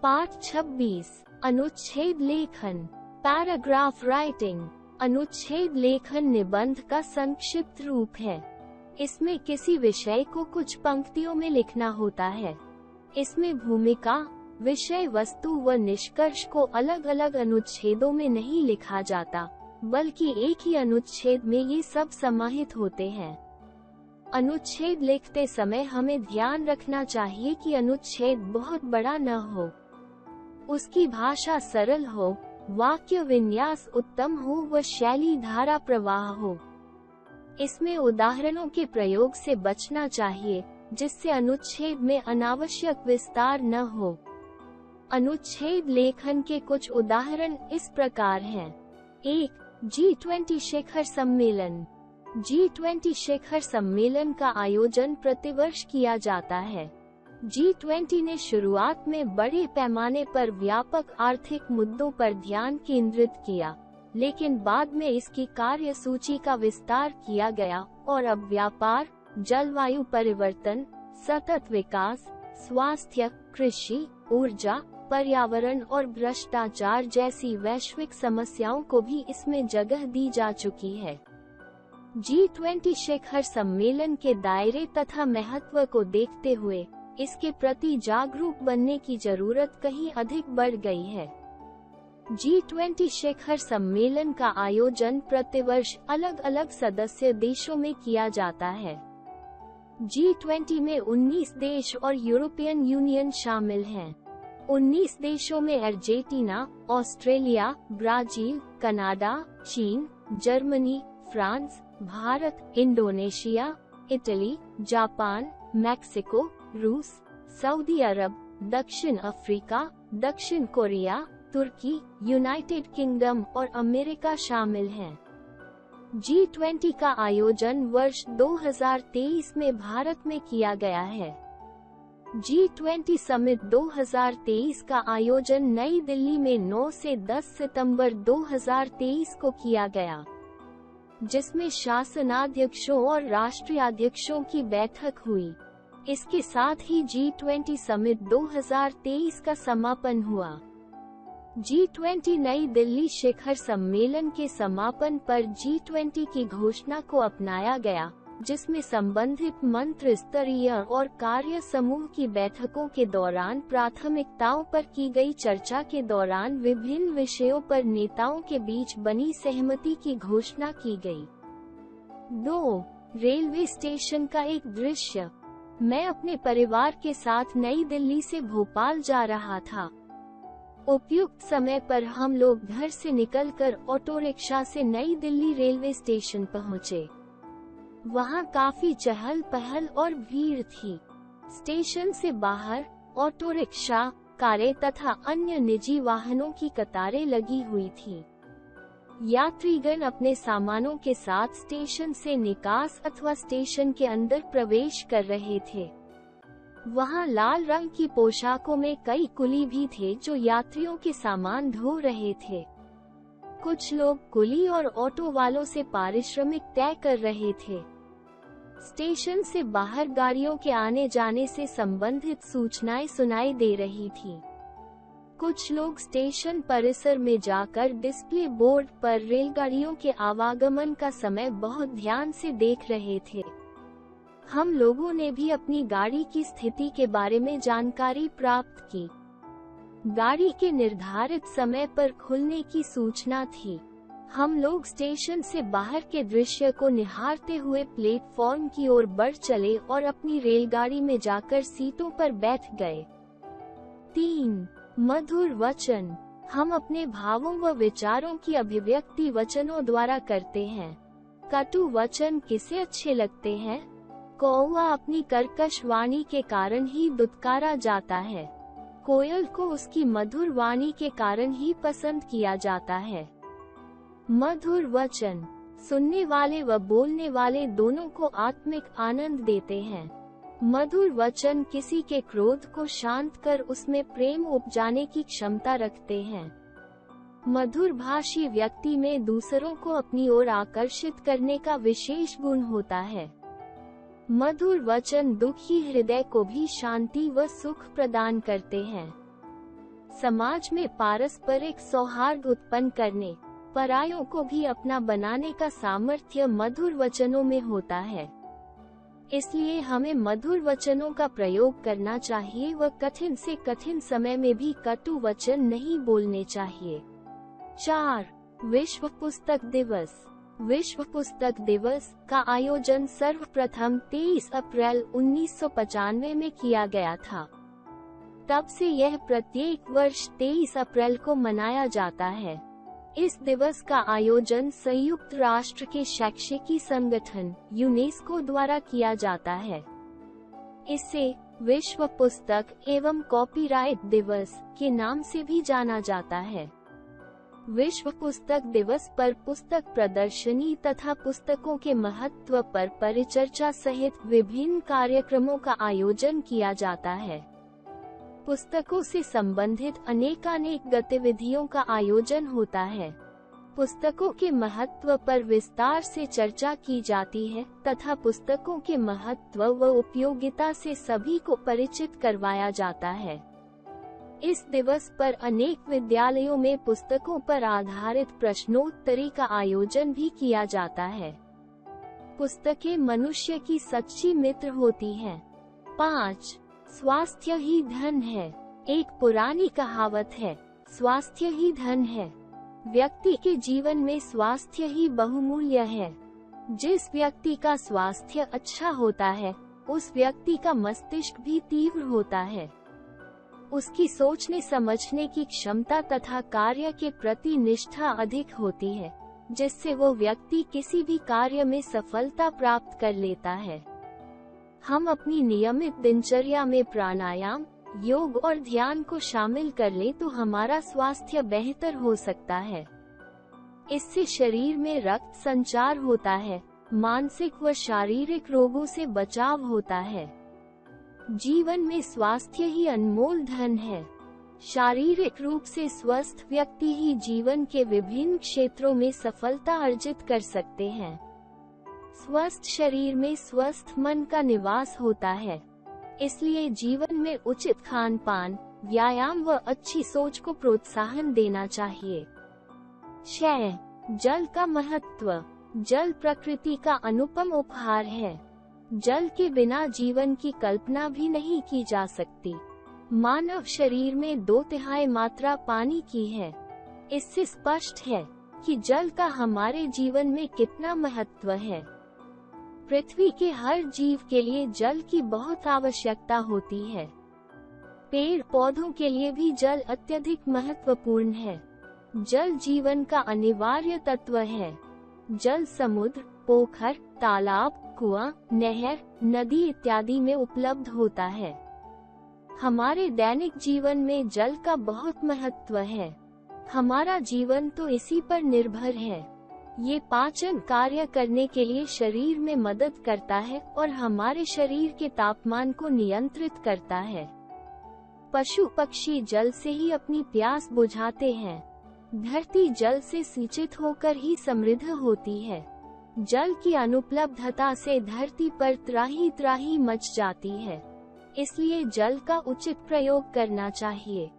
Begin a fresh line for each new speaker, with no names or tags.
पाठ 26 अनुच्छेद लेखन। Paragraph writing. अनुच्छेद लेखन निबंध का संक्षिप्त रूप है। इसमें किसी विषय को कुछ पंक्तियों में लिखना होता है। इसमें भूमिका, विषय वस्तु व निष्कर्ष को अलग अलग अनुच्छेदों में नहीं लिखा जाता, बल्कि एक ही अनुच्छेद में ये सब समाहित होते हैं। अनुच्छेद लिखते समय हमें ध्यान रखना चाहिए कि अनुच्छेद बहुत बड़ा न हो, उसकी भाषा सरल हो, वाक्य विन्यास उत्तम हो व शैली धारा प्रवाह हो। इसमें उदाहरणों के प्रयोग से बचना चाहिए, जिससे अनुच्छेद में अनावश्यक विस्तार न हो। अनुच्छेद लेखन के कुछ उदाहरण इस प्रकार हैं। 1. G20 शिखर सम्मेलन। G20 शिखर सम्मेलन का आयोजन प्रतिवर्ष किया जाता है। G20 ने शुरुआत में बड़े पैमाने पर व्यापक आर्थिक मुद्दों पर ध्यान केंद्रित किया, लेकिन बाद में इसकी कार्यसूची का विस्तार किया गया और अब व्यापार, जलवायु परिवर्तन, सतत विकास, स्वास्थ्य, कृषि, ऊर्जा, पर्यावरण और भ्रष्टाचार जैसी वैश्विक समस्याओं को भी इसमें जगह दी जा चुकी है। G20 शिखर सम्मेलन के दायरे तथा महत्व को देखते हुए इसके प्रति जागरूक बनने की जरूरत कहीं अधिक बढ़ गई है। G20 शिखर सम्मेलन का आयोजन प्रतिवर्ष अलग अलग सदस्य देशों में किया जाता है। G20 में 19 देश और यूरोपियन यूनियन शामिल हैं। 19 देशों में अर्जेंटीना, ऑस्ट्रेलिया, ब्राजील, कनाडा, चीन, Germany, France, Bharat, Indonesia, Italy, Japan, Mexico, रूस, सऊदी अरब, दक्षिण अफ्रीका, दक्षिण कोरिया, तुर्की, यूनाइटेड किंगडम और अमेरिका शामिल हैं। G20 का आयोजन वर्ष 2023 में भारत में किया गया है। G20 समिट 2023 का आयोजन नई दिल्ली में 9 से 10 सितंबर 2023 को किया गया, जिसमें शासनाध्यक्षों और राष्ट्रीयाध्यक्षों की बैठक हुई। इसके साथ ही G20 समिट 2023 का समापन हुआ। G20 नई दिल्ली शिखर सम्मेलन के समापन पर G20 की घोषणा को अपनाया गया, जिसमें संबंधित मंत्री स्तरीय और कार्य समूह की बैठकों के दौरान प्राथमिकताओं पर की गई चर्चा के दौरान विभिन्न विषयों पर नेताओं के बीच बनी सहमति की घोषणा की गई। 2. रेलवे स्टेशन का एक दृश्य। मैं अपने परिवार के साथ नई दिल्ली से भोपाल जा रहा था। उपयुक्त समय पर हम लोग घर से निकलकर ऑटो रिक्शा से नई दिल्ली रेलवे स्टेशन पहुँचे। वहाँ काफी चहल पहल और भीड़ थी। स्टेशन से बाहर ऑटो रिक्शा, कारें तथा अन्य निजी वाहनों की कतारें लगी हुई थी। यात्रीगण अपने सामानों के साथ स्टेशन से निकास अथवा स्टेशन के अंदर प्रवेश कर रहे थे। वहाँ लाल रंग की पोशाकों में कई कुली भी थे जो यात्रियों के सामान ढो रहे थे। कुछ लोग कुली और ऑटो वालों से पारिश्रमिक तय कर रहे थे। स्टेशन से बाहर गाड़ियों के आने जाने से संबंधित सूचनाएं सुनाई दे रही थी। कुछ लोग स्टेशन परिसर में जाकर डिस्प्ले बोर्ड पर रेलगाड़ियों के आवागमन का समय बहुत ध्यान से देख रहे थे। हम लोगों ने भी अपनी गाड़ी की स्थिति के बारे में जानकारी प्राप्त की। गाड़ी के निर्धारित समय पर खुलने की सूचना थी। हम लोग स्टेशन से बाहर के दृश्य को निहारते हुए प्लेटफॉर्म की ओर बढ़ चले और अपनी रेलगाड़ी में जाकर सीटों पर बैठ गए। 3. मधुर वचन। हम अपने भावों व विचारों की अभिव्यक्ति वचनों द्वारा करते हैं। कटु वचन किसे अच्छे लगते हैं? कौवा अपनी कर्कश वाणी के कारण ही दुत्कारा जाता है। कोयल को उसकी मधुर वाणी के कारण ही पसंद किया जाता है। मधुर वचन सुनने वाले व बोलने वाले दोनों को आत्मिक आनंद देते हैं। मधुर वचन किसी के क्रोध को शांत कर उसमें प्रेम उपजाने की क्षमता रखते हैं। मधुर भाषी व्यक्ति में दूसरों को अपनी ओर आकर्षित करने का विशेष गुण होता है। मधुर वचन दुखी हृदय को भी शांति व सुख प्रदान करते हैं। समाज में पारस्परिक सौहार्द उत्पन्न करने, परायों को भी अपना बनाने का सामर्थ्य मधुर वचनों में होता है। इसलिए हमें मधुर वचनों का प्रयोग करना चाहिए व कठिन से कठिन समय में भी कटु वचन नहीं बोलने चाहिए। 4. विश्व पुस्तक दिवस। विश्व पुस्तक दिवस का आयोजन सर्वप्रथम 23 अप्रैल 1995 में किया गया था। तब से यह प्रत्येक वर्ष 23 अप्रैल को मनाया जाता है। इस दिवस का आयोजन संयुक्त राष्ट्र के शैक्षिकी संगठन यूनेस्को द्वारा किया जाता है। इसे विश्व पुस्तक एवं कॉपीराइट दिवस के नाम से भी जाना जाता है। विश्व पुस्तक दिवस पर पुस्तक प्रदर्शनी तथा पुस्तकों के महत्व पर परिचर्चा सहित विभिन्न कार्यक्रमों का आयोजन किया जाता है। पुस्तकों से संबंधित अनेकानेक गतिविधियों का आयोजन होता है। पुस्तकों के महत्व पर विस्तार से चर्चा की जाती है तथा पुस्तकों के महत्व व उपयोगिता से सभी को परिचित करवाया जाता है। इस दिवस पर अनेक विद्यालयों में पुस्तकों पर आधारित प्रश्नोत्तरी का आयोजन भी किया जाता है। पुस्तकें मनुष्य की सच्ची मित्र होती हैं। 5. स्वास्थ्य ही धन है। एक पुरानी कहावत है, स्वास्थ्य ही धन है। व्यक्ति के जीवन में स्वास्थ्य ही बहुमूल्य है। जिस व्यक्ति का स्वास्थ्य अच्छा होता है, उस व्यक्ति का मस्तिष्क भी तीव्र होता है। उसकी सोचने समझने की क्षमता तथा कार्य के प्रति निष्ठा अधिक होती है, जिससे वो व्यक्ति किसी भी कार्य में सफलता प्राप्त कर लेता है। हम अपनी नियमित दिनचर्या में प्राणायाम, योग और ध्यान को शामिल कर लें तो हमारा स्वास्थ्य बेहतर हो सकता है। इससे शरीर में रक्त संचार होता है, मानसिक व शारीरिक रोगों से बचाव होता है। जीवन में स्वास्थ्य ही अनमोल धन है। शारीरिक रूप से स्वस्थ व्यक्ति ही जीवन के विभिन्न क्षेत्रों में सफलता अर्जित कर सकते हैं। स्वस्थ शरीर में स्वस्थ मन का निवास होता है। इसलिए जीवन में उचित खान पान, व्यायाम व अच्छी सोच को प्रोत्साहन देना चाहिए। 6. जल का महत्व। जल प्रकृति का अनुपम उपहार है। जल के बिना जीवन की कल्पना भी नहीं की जा सकती। मानव शरीर में 2/3 मात्रा पानी की है। इससे स्पष्ट है कि जल का हमारे जीवन में कितना महत्व है। पृथ्वी के हर जीव के लिए जल की बहुत आवश्यकता होती है। पेड़ पौधों के लिए भी जल अत्यधिक महत्वपूर्ण है। जल जीवन का अनिवार्य तत्व है। जल समुद्र, पोखर, तालाब, कुआं, नहर, नदी इत्यादि में उपलब्ध होता है। हमारे दैनिक जीवन में जल का बहुत महत्व है। हमारा जीवन तो इसी पर निर्भर है। ये पाचन कार्य करने के लिए शरीर में मदद करता है और हमारे शरीर के तापमान को नियंत्रित करता है। पशु पक्षी जल से ही अपनी प्यास बुझाते हैं। धरती जल से सिंचित होकर ही समृद्ध होती है। जल की अनुपलब्धता से धरती पर त्राही त्राही मच जाती है। इसलिए जल का उचित प्रयोग करना चाहिए।